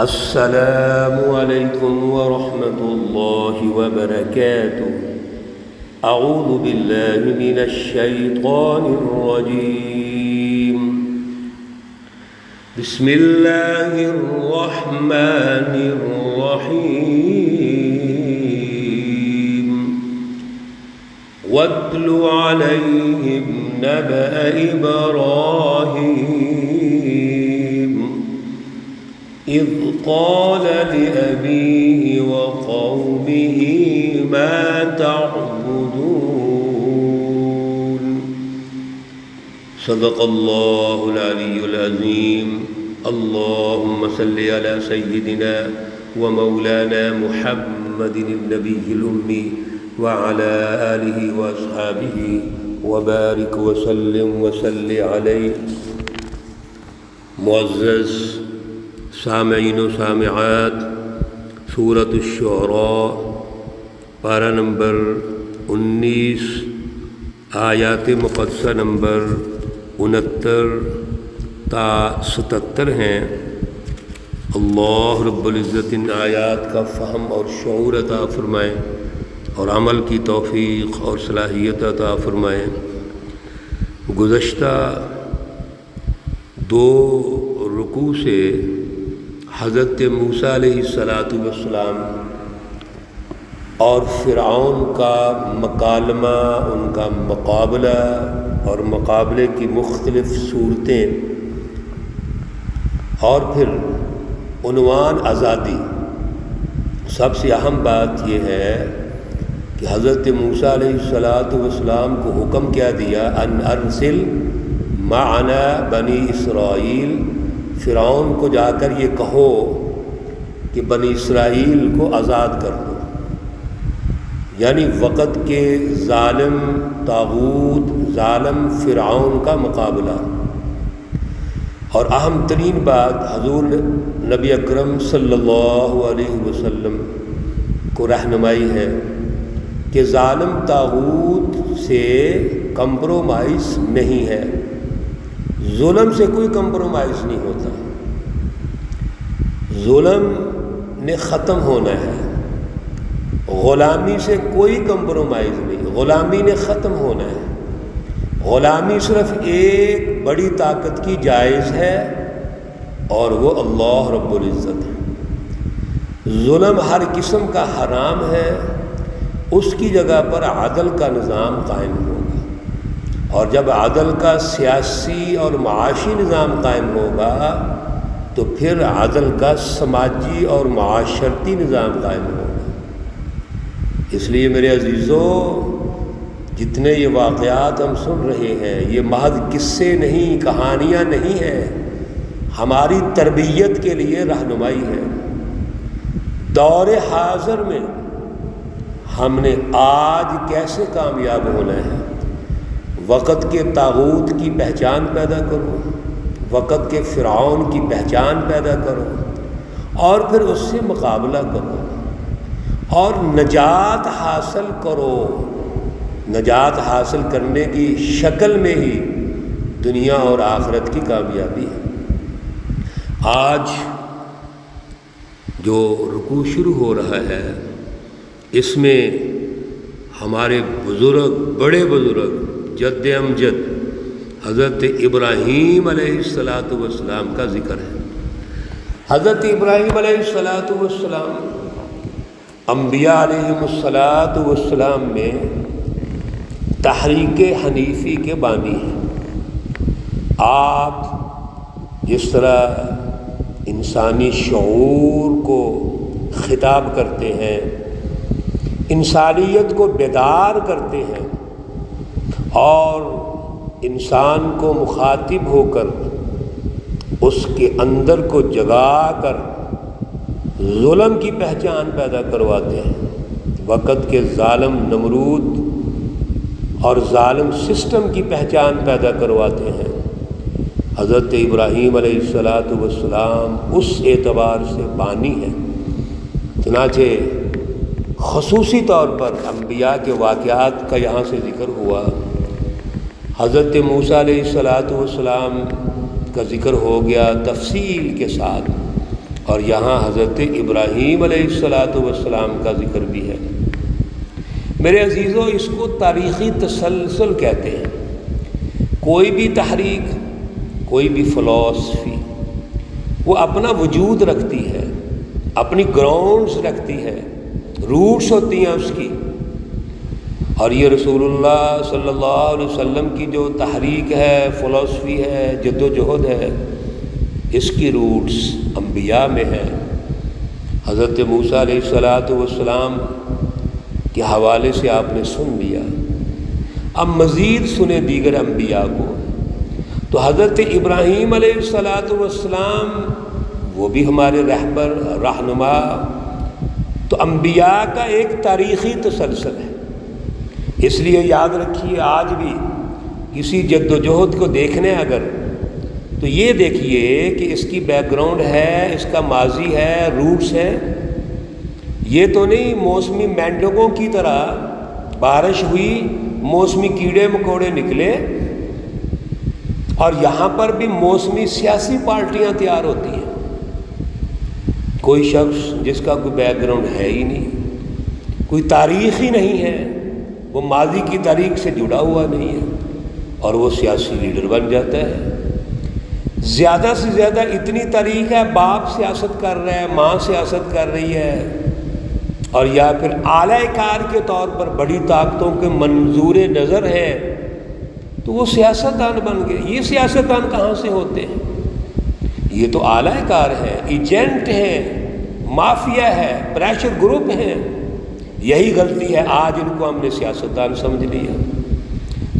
السلام علیکم ورحمۃ اللہ وبرکاتہ۔ اعوذ باللہ من الشیطان الرجیم، بسم اللہ الرحمن الرحیم۔ واتل علیہم نبأ ابراہیم اذ قال لأبيه وقومه ما تعبدون۔ صدق اللہ العلی العظیم۔ اللہم صل علی سیدنا ومولانا محمد النبی الأمی وعلى آلہ واصحابہ وبارک وسلم وصل علیہ۔ معزز سامعین و سامعات، سورۃ الشعراء پارہ نمبر 19 آیات مقدسہ نمبر 69 تا 77 ہیں۔ اللہ رب العزت ان آیات کا فہم اور شعور عطا فرمائے اور عمل کی توفیق اور صلاحیت عطا فرمائے۔ گزشتہ 2 رکوع سے حضرت موسیٰ علیہ السلام اور فرعون کا مکالمہ، ان کا مقابلہ اور مقابلے کی مختلف صورتیں، اور پھر عنوان آزادی۔ سب سے اہم بات یہ ہے کہ حضرت موسیٰ علیہ السلام کو حکم کیا دیا، ان ارسل معنا بنی اسرائیل، فرعون کو جا کر یہ کہو کہ بنی اسرائیل کو آزاد کر دو، یعنی وقت کے ظالم طاغوت، ظالم فرعون کا مقابلہ۔ اور اہم ترین بات حضور نبی اکرم صلی اللہ علیہ وسلم کو رہنمائی ہے کہ ظالم طاغوت سے کمپرومائز نہیں ہے، ظلم سے کوئی کمپرومائز نہیں ہوتا، ظلم نے ختم ہونا ہے، غلامی سے کوئی کمپرومائز نہیں، غلامی نے ختم ہونا ہے۔ غلامی صرف ایک بڑی طاقت کی جائز ہے اور وہ اللہ رب العزت ہے۔ ظلم ہر قسم کا حرام ہے، اس کی جگہ پر عدل کا نظام قائم ہوگا، اور جب عدل کا سیاسی اور معاشی نظام قائم ہوگا تو پھر عدل کا سماجی اور معاشرتی نظام قائم ہوگا۔ اس لیے میرے عزیزوں، جتنے یہ واقعات ہم سن رہے ہیں، یہ محض قصے نہیں، کہانیاں نہیں ہیں، ہماری تربیت کے لیے رہنمائی ہے۔ دور حاضر میں ہم نے آج کیسے کامیاب ہونا ہے؟ وقت کے طاغوت کی پہچان پیدا کرو، وقت کے فرعون کی پہچان پیدا کرو، اور پھر اس سے مقابلہ کرو اور نجات حاصل کرو۔ نجات حاصل کرنے کی شکل میں ہی دنیا اور آخرت کی کامیابی ہے۔ آج جو رکوع شروع ہو رہا ہے، اس میں ہمارے بزرگ، بڑے بزرگ، جد امجد حضرت ابراہیم علیہ السلام کا ذکر ہے۔ حضرت ابراہیم علیہ السلام انبیاء علیہم السلام میں تحریک حنیفی کے بانی ہیں۔ آپ جس طرح انسانی شعور کو خطاب کرتے ہیں، انسانیت کو بیدار کرتے ہیں، اور انسان کو مخاطب ہو کر اس کے اندر کو جگا کر ظلم کی پہچان پیدا کرواتے ہیں، وقت کے ظالم نمرود اور ظالم سسٹم کی پہچان پیدا کرواتے ہیں۔ حضرت ابراہیم علیہ السلام اس اعتبار سے بانی ہے۔ چنانچہ خصوصی طور پر انبیاء کے واقعات کا یہاں سے ذکر ہوا۔ حضرت موسیٰ علیہ السلام کا ذکر ہو گیا تفصیل کے ساتھ، اور یہاں حضرت ابراہیم علیہ السلام کا ذکر بھی ہے۔ میرے عزیزو، اس کو تاریخی تسلسل کہتے ہیں۔ کوئی بھی تحریک، کوئی بھی فلسفی، وہ اپنا وجود رکھتی ہے، اپنی گراؤنڈز رکھتی ہے، روٹس ہوتی ہیں اس کی۔ اور یہ رسول اللہ صلی اللہ علیہ وسلم کی جو تحریک ہے، فلسفی ہے، جد و جہد ہے، اس کی روٹس انبیاء میں ہے۔ حضرت موسیٰ علیہ السلام کے حوالے سے آپ نے سن لیا، اب مزید سنیں دیگر انبیاء کو۔ تو حضرت ابراہیم علیہ السلام وہ بھی ہمارے رہبر، رہنما۔ تو انبیاء کا ایک تاریخی تسلسل ہے۔ اس لیے یاد رکھیے، آج بھی کسی جد و جہد کو دیکھنے اگر، تو یہ دیکھیے کہ اس کی بیک گراؤنڈ ہے، اس کا ماضی ہے، روٹس ہیں۔ یہ تو نہیں موسمی مینڈکوں کی طرح بارش ہوئی، موسمی کیڑے مکوڑے نکلے، اور یہاں پر بھی موسمی سیاسی پارٹیاں تیار ہوتی ہیں۔ کوئی شخص جس کا کوئی بیک گراؤنڈ ہے ہی نہیں، کوئی تاریخ ہی نہیں ہے، وہ ماضی کی تاریخ سے جڑا ہوا نہیں ہے، اور وہ سیاسی لیڈر بن جاتا ہے۔ زیادہ سے زیادہ اتنی تاریخ ہے، باپ سیاست کر رہا ہے، ماں سیاست کر رہی ہے، اور یا پھر اعلی کار کے طور پر بڑی طاقتوں کے منظور نظر ہے، تو وہ سیاستدان بن گئے۔ یہ سیاستدان کہاں سے ہوتے ہیں؟ یہ تو اعلی کار ہے، ایجنٹ ہیں، مافیا ہے، پریشر گروپ ہیں۔ یہی غلطی ہے، آج ان کو ہم نے سیاستدان سمجھ لیا۔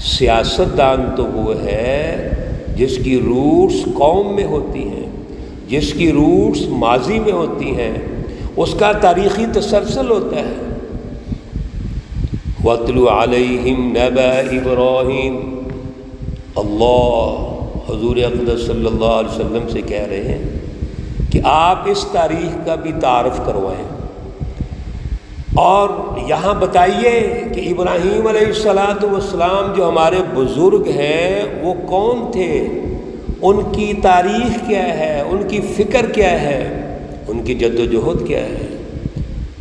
سیاستدان تو وہ ہے جس کی روٹس قوم میں ہوتی ہیں، جس کی روٹس ماضی میں ہوتی ہیں، اس کا تاریخی تسلسل ہوتا ہے۔ وَاتْلُ عَلَيْهِمْ نَبَأَ إِبْرَاهِيمَ، اللہ حضور اقدس صلی اللہ علیہ وسلم سے کہہ رہے ہیں کہ آپ اس تاریخ کا بھی تعارف کروائیں، اور یہاں بتائیے کہ ابراہیم علیہ السلام جو ہمارے بزرگ ہیں وہ کون تھے، ان کی تاریخ کیا ہے، ان کی فکر کیا ہے، ان کی جد و جہد کیا ہے،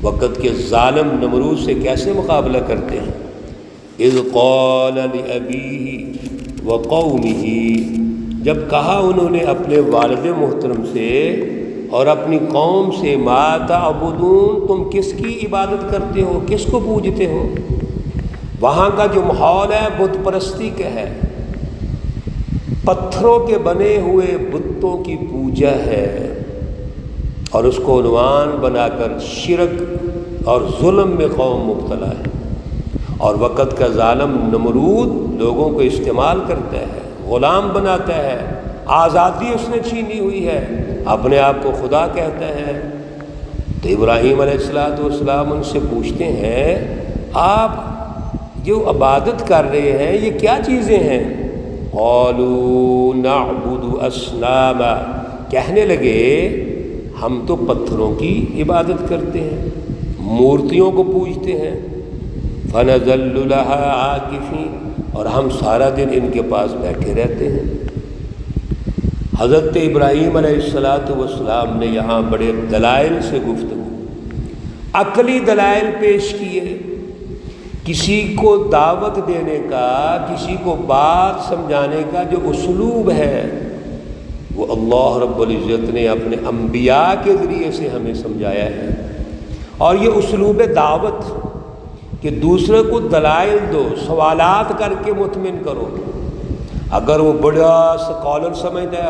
وقت کے ظالم نمرود سے کیسے مقابلہ کرتے ہیں۔ اذ قال لأبیہ وقومہ، جب کہا انہوں نے اپنے والد محترم سے اور اپنی قوم سے، ما تعبدون، تم کس کی عبادت کرتے ہو، کس کو پوجتے ہو۔ وہاں کا جو ماحول ہے بت پرستی کا ہے، پتھروں کے بنے ہوئے بتوں کی پوجا ہے، اور اس کو عنوان بنا کر شرک اور ظلم میں قوم مبتلا ہے۔ اور وقت کا ظالم نمرود لوگوں کو استعمال کرتا ہے، غلام بناتا ہے، آزادی اس نے چھینی ہوئی ہے، اپنے آپ کو خدا کہتا ہے۔ تو ابراہیم علیہ السلام ان سے پوچھتے ہیں، آپ جو عبادت کر رہے ہیں یہ کیا چیزیں ہیں؟ قالوا نعبد اصناما، کہنے لگے ہم تو پتھروں کی عبادت کرتے ہیں، مورتیوں کو پوجتے ہیں۔ فنظل لها عاکفین، اور ہم سارا دن ان کے پاس بیٹھے رہتے ہیں۔ حضرت ابراہیم علیہ السلام نے یہاں بڑے دلائل سے گفتگو، عقلی دلائل پیش کیے۔ کسی کو دعوت دینے کا، کسی کو بات سمجھانے کا جو اسلوب ہے وہ اللہ رب العزت نے اپنے انبیاء کے ذریعے سے ہمیں سمجھایا ہے۔ اور یہ اسلوب دعوت کہ دوسرے کو دلائل دو، سوالات کر کے مطمئن کرو۔ اگر وہ بڑا اسکالر سمجھتا ہے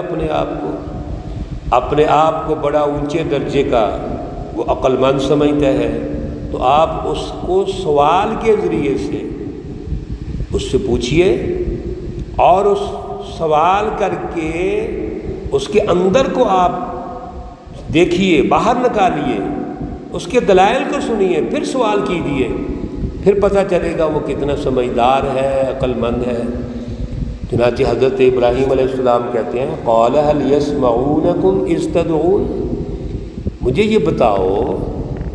اپنے آپ کو بڑا اونچے درجے کا، وہ عقل مند سمجھتا ہے، تو آپ اس کو سوال کے ذریعے سے اس سے پوچھئے، اور اس سوال کر کے اس کے اندر کو آپ دیکھیے، باہر نکالیے، اس کے دلائل کو سنیے، پھر سوال کیجیے، پھر پتہ چلے گا وہ کتنا سمجھدار ہے، عقل مند ہے۔ چنانچہ حضرت ابراہیم علیہ السلام کہتے ہیں، قال هل يسمعونكم اذ تدعون، مجھے یہ بتاؤ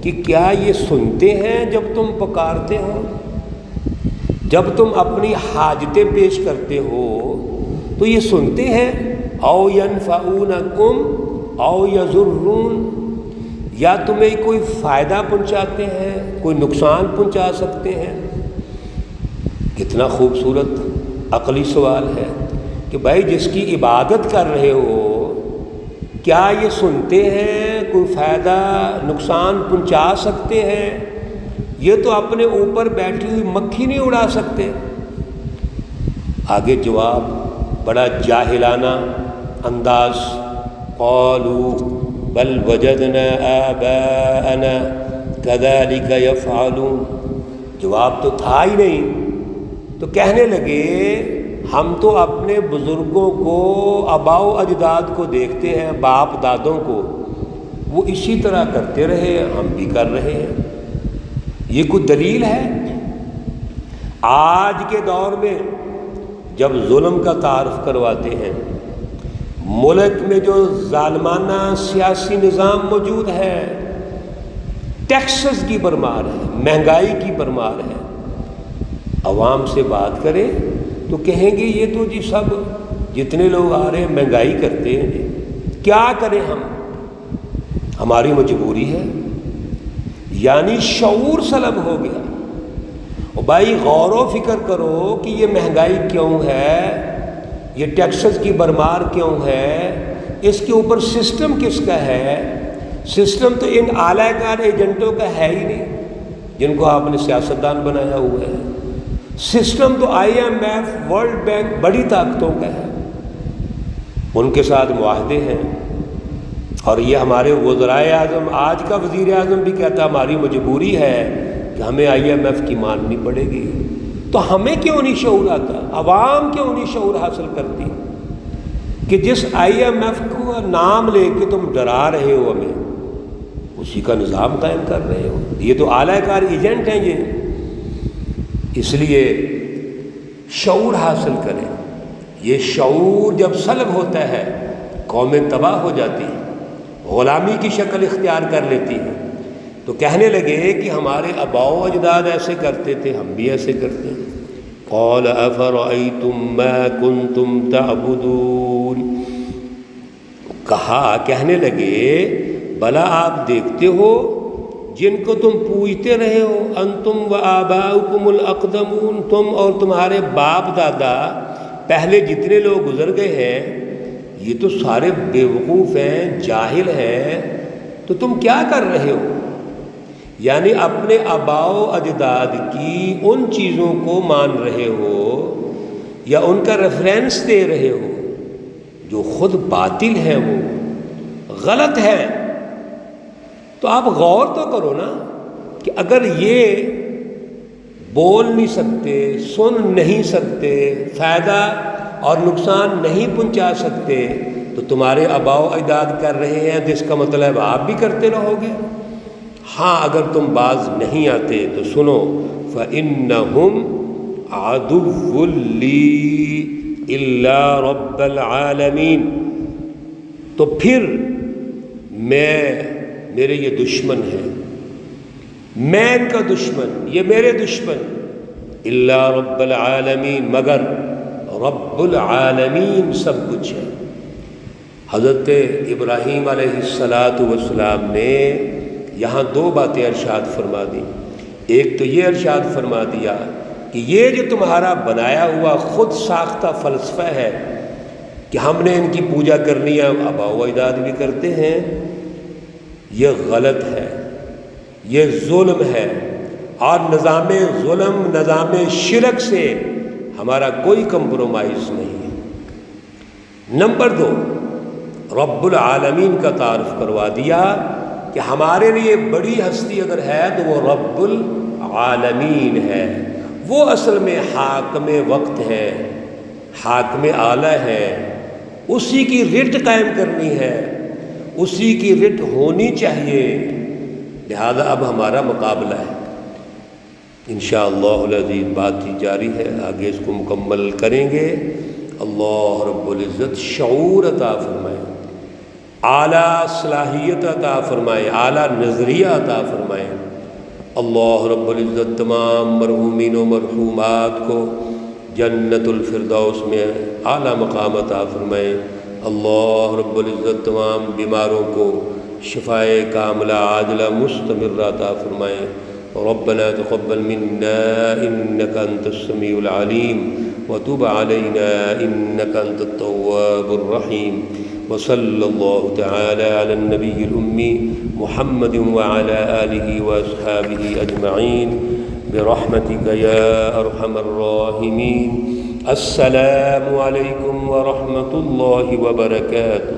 کہ کیا یہ سنتے ہیں جب تم پکارتے ہو، جب تم اپنی حاجتیں پیش کرتے ہو تو یہ سنتے ہیں؟ او ينفعونكم او يضرون، یا تمہیں کوئی فائدہ پہنچاتے ہیں، کوئی نقصان پہنچا سکتے ہیں؟ کتنا خوبصورت عقلی سوال ہے کہ بھائی جس کی عبادت کر رہے ہو، کیا یہ سنتے ہیں کوئی فائدہ نقصان پہنچا سکتے ہیں؟ یہ تو اپنے اوپر بیٹھی ہوئی مکھی نہیں اڑا سکتے۔ آگے جواب بڑا جاہلانہ انداز، قالوا بل وجدنا آباءنا كذلك يفعلون، جواب تو تھا ہی نہیں، تو کہنے لگے ہم تو اپنے بزرگوں کو، آباء و اجداد کو دیکھتے ہیں، باپ دادوں کو، وہ اسی طرح کرتے رہے، ہم بھی کر رہے ہیں۔ یہ کوئی دلیل ہے؟ آج کے دور میں جب ظلم کا تعارف کرواتے ہیں، ملک میں جو ظالمانہ سیاسی نظام موجود ہے، ٹیکسز کی بھرمار ہے، مہنگائی کی بھرمار ہے، عوام سے بات کریں تو کہیں گے یہ تو جی سب جتنے لوگ آ رہے ہیں مہنگائی کرتے ہیں جی، کیا کریں ہماری مجبوری ہے۔ یعنی شعور سلب ہو گیا۔ اور بھائی غور و فکر کرو کہ یہ مہنگائی کیوں ہے، یہ ٹیکسز کی بھرمار کیوں ہے، اس کے اوپر سسٹم کس کا ہے؟ سسٹم تو ان اعلی کار ایجنٹوں کا ہے ہی نہیں جن کو آپ نے سیاستدان بنایا ہوا ہے۔ سسٹم تو IMF، ورلڈ بینک، بڑی طاقتوں کا ہے، ان کے ساتھ معاہدے ہیں۔ اور یہ ہمارے وزرائے اعظم، آج کا وزیر اعظم بھی کہتا ہماری مجبوری ہے کہ ہمیں IMF کی ماننی پڑے گی۔ تو ہمیں کیوں نہیں شعور آتا؟ عوام کیوں نہیں شعور حاصل کرتی کہ جس IMF کو نام لے کے تم ڈرا رہے ہو ہمیں، اسی کا نظام قائم کر رہے ہو؟ یہ تو اعلی کار ایجنٹ ہیں یہ۔ اس لیے شعور حاصل کریں۔ یہ شعور جب سلب ہوتا ہے قومیں تباہ ہو جاتی ہیں، غلامی کی شکل اختیار کر لیتی ہیں۔ تو کہنے لگے کہ ہمارے آباء و اجداد ایسے کرتے تھے، ہم بھی ایسے کرتے ہیں۔ قال افرأیتم ما کنتم تعبدون، کہنے لگے بھلا آپ دیکھتے ہو جن کو تم پوجتے رہے ہو، انتم و آباؤکم الاقدمون، تم اور تمہارے باپ دادا پہلے جتنے لوگ گزر گئے ہیں، یہ تو سارے بیوقوف ہیں، جاہل ہیں، تو تم کیا کر رہے ہو؟ یعنی اپنے آباء و اجداد کی ان چیزوں کو مان رہے ہو یا ان کا ریفرنس دے رہے ہو جو خود باطل ہیں، وہ غلط ہے۔ تو آپ غور تو کرو نا کہ اگر یہ بول نہیں سکتے، سن نہیں سکتے، فائدہ اور نقصان نہیں پہنچا سکتے، تو تمہارے آباء و اجداد کر رہے ہیں، جس کا مطلب آپ بھی کرتے رہو گے۔ ہاں اگر تم باز نہیں آتے تو سنو، فَإِنَّهُمْ عَدُوٌّ لِّي إِلَّا رَبَّ الْعَالَمِينَ، تو پھر میرے یہ دشمن ہیں، میں ان کا دشمن، یہ میرے دشمن، الا رب العالمین، مگر رب العالمین سب کچھ ہے۔ حضرت ابراہیم علیہ السلام نے یہاں دو باتیں ارشاد فرما دی۔ ایک تو یہ ارشاد فرما دیا کہ یہ جو تمہارا بنایا ہوا خود ساختہ فلسفہ ہے کہ ہم نے ان کی پوجا کرنی ہے، آباء و اجداد بھی کرتے ہیں، یہ غلط ہے، یہ ظلم ہے، اور نظام ظلم، نظام شرک سے ہمارا کوئی کمپرومائز نہیں ہے۔ نمبر دو، رب العالمین کا تعارف کروا دیا کہ ہمارے لیے بڑی ہستی اگر ہے تو وہ رب العالمین ہے، وہ اصل میں حاکم وقت ہے، حاکم اعلیٰ ہے، اسی کی رٹ قائم کرنی ہے، اسی کی رٹ ہونی چاہیے۔ لہذا اب ہمارا مقابلہ ہے، انشاءاللہ العزیز بات ہی جاری ہے، آگے اس کو مکمل کریں گے۔ اللہ رب العزت شعور عطا فرمائے، اعلیٰ صلاحیت عطا فرمائے، اعلیٰ نظریہ عطا فرمائے۔ اللہ رب العزت تمام مرحومین و مرحومات کو جنت الفردوس میں اعلیٰ مقام عطا فرمائے۔ اللہ رب العزت تمام بیماروں کو شفائے کاملہ عاجلہ مستمرہ عطا فرمائیں۔ ربنا تقبل منا إنك أنت السميع العليم وتب علينا إنك أنت التواب الرحيم، وصلى الله تعالى على النبي الأمي محمد وعلى آله وأصحابه أجمعين برحمتك يا أرحم الراحمين۔ السلام عليكم ورحمة الله وبركاته۔